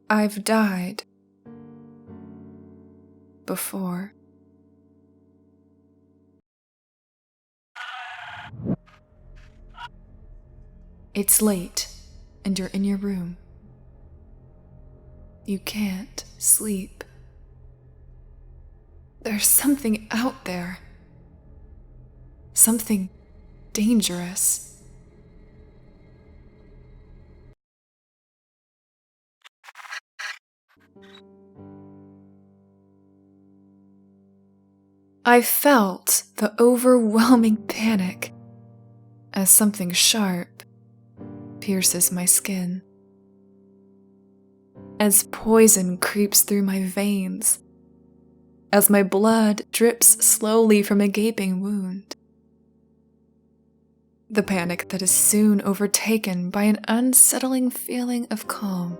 I've died before. It's late, and you're in your room. You can't sleep. There's something out there. Something dangerous. I felt the overwhelming panic as something sharp pierces my skin. As poison creeps through my veins. As my blood drips slowly from a gaping wound. The panic that is soon overtaken by an unsettling feeling of calm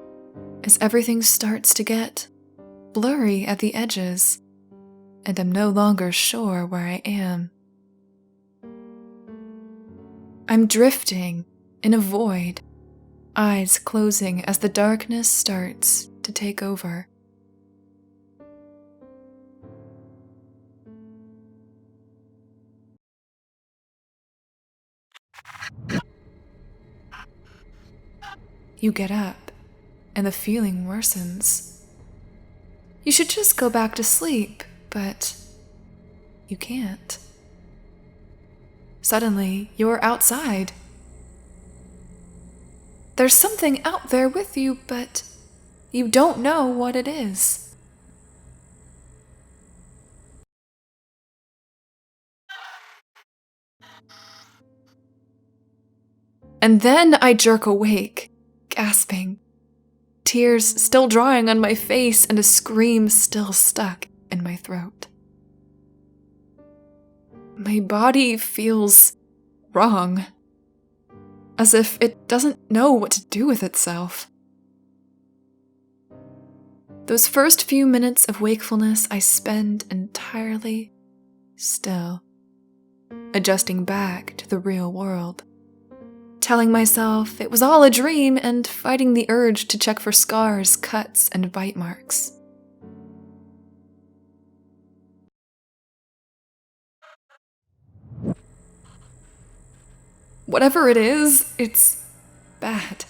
as everything starts to get blurry at the edges and I'm no longer sure where I am. I'm drifting in a void, eyes closing as the darkness starts to take over. You get up, and the feeling worsens. You should just go back to sleep, but you can't. Suddenly, you're outside. There's something out there with you, but you don't know what it is. And then I jerk awake, gasping, tears still drying on my face and a scream still stuck in my throat. My body feels wrong, as if it doesn't know what to do with itself. Those first few minutes of wakefulness I spend entirely still, adjusting back to the real world. Telling myself it was all a dream and fighting the urge to check for scars, cuts, and bite marks. Whatever it is, it's bad.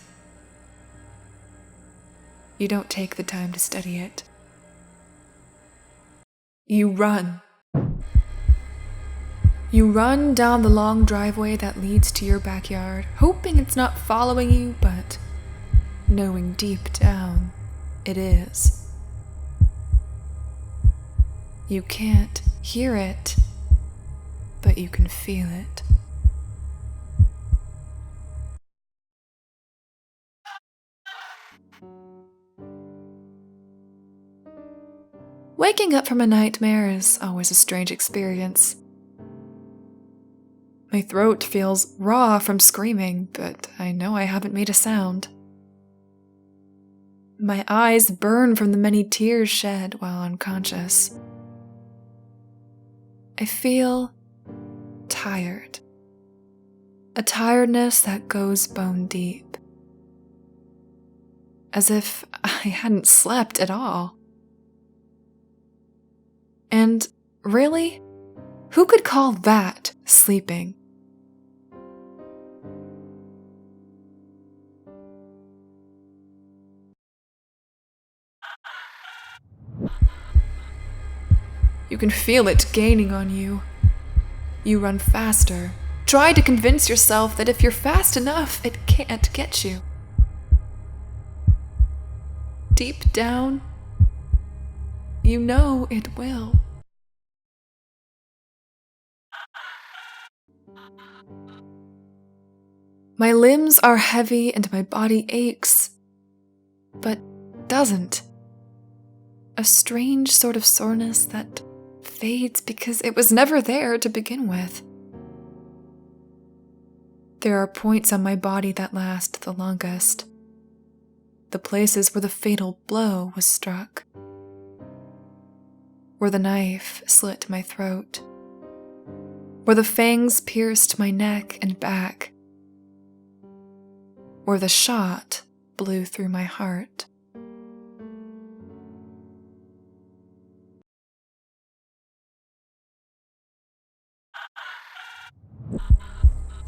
You don't take the time to study it. You run. You run down the long driveway that leads to your backyard, hoping it's not following you, but knowing deep down it is. You can't hear it, but you can feel it. Waking up from a nightmare is always a strange experience. My throat feels raw from screaming, but I know I haven't made a sound. My eyes burn from the many tears shed while unconscious. I feel tired. A tiredness that goes bone deep. As if I hadn't slept at all. And really, who could call that sleeping? You can feel it gaining on you. You run faster. Try to convince yourself that if you're fast enough, it can't get you. Deep down, you know it will. My limbs are heavy and my body aches, but doesn't. A strange sort of soreness that fades because it was never there to begin with. There are points on my body that last the longest. The places where the fatal blow was struck. Where the knife slit my throat. Where the fangs pierced my neck and back. Where the shot blew through my heart.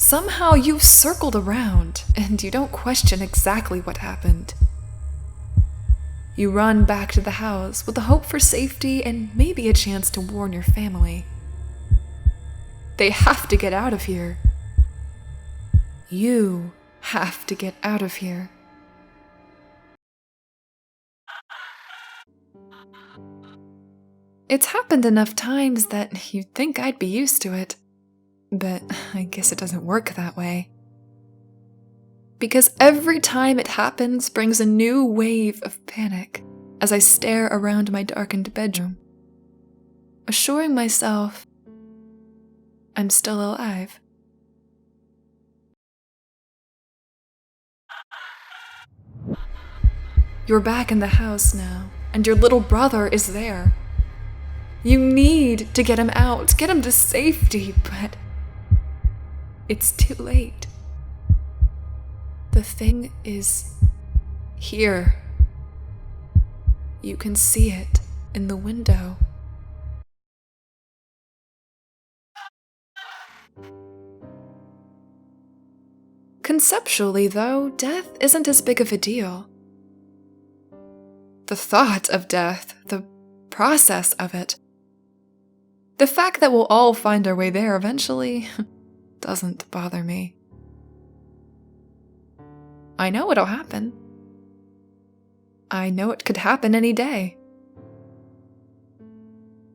somehow you've circled around and you don't question exactly what happened. You run back to the house with the hope for safety and maybe a chance to warn your family. They have to get out of here. You have to get out of here. It's happened enough times that you'd think I'd be used to it, but I guess it doesn't work that way. Because every time it happens brings a new wave of panic as I stare around my darkened bedroom, assuring myself I'm still alive. You're back in the house now, and your little brother is there. You need to get him out, get him to safety, but it's too late. The thing is here. You can see it in the window. Conceptually, though, death isn't as big of a deal. The thought of death, the process of it, the fact that we'll all find our way there eventually doesn't bother me. I know it'll happen. I know it could happen any day.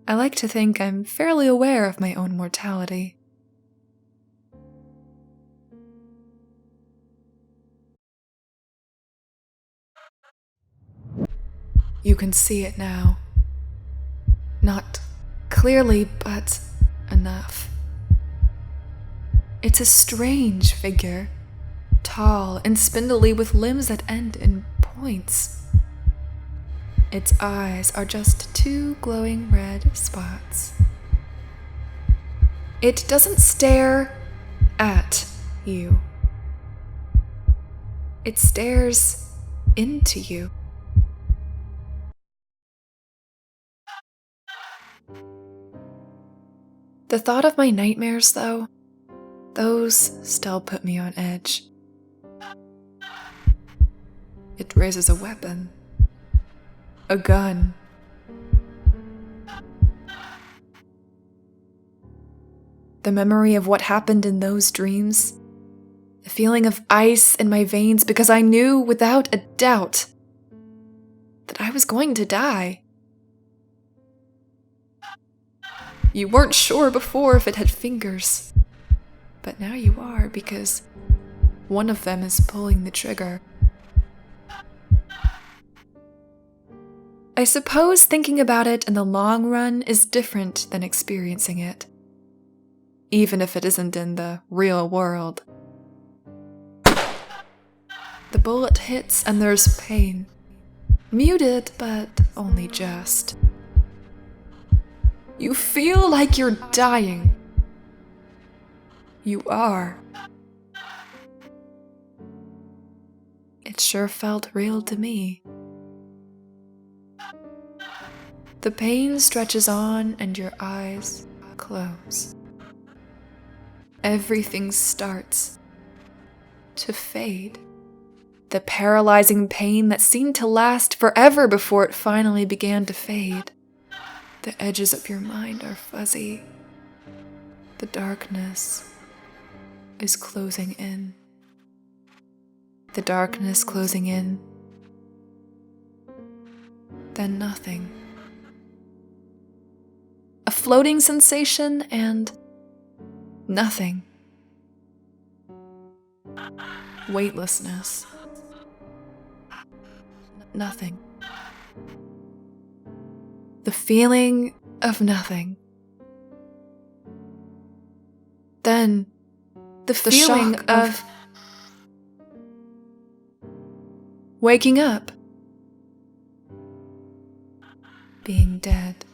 I like to think I'm fairly aware of my own mortality. You can see it now. Not clearly, but enough. It's a strange figure, tall and spindly with limbs that end in points. Its eyes are just two glowing red spots. It doesn't stare at you. It stares into you. The thought of my nightmares, though, those still put me on edge. It raises a weapon. A gun. The memory of what happened in those dreams, the feeling of ice in my veins because I knew without a doubt that I was going to die. You weren't sure before if it had fingers, but now you are because one of them is pulling the trigger. I suppose thinking about it in the long run is different than experiencing it, even if it isn't in the real world. The bullet hits and there's pain. Muted, but only just. You feel like you're dying. You are. It sure felt real to me. The pain stretches on and your eyes close. Everything starts to fade. The paralyzing pain that seemed to last forever before it finally began to fade. The edges of your mind are fuzzy. The darkness is closing in. The darkness closing in. Then nothing. A floating sensation and nothing. Weightlessness. Nothing. The feeling of nothing. Then the feeling shock of waking up, being dead.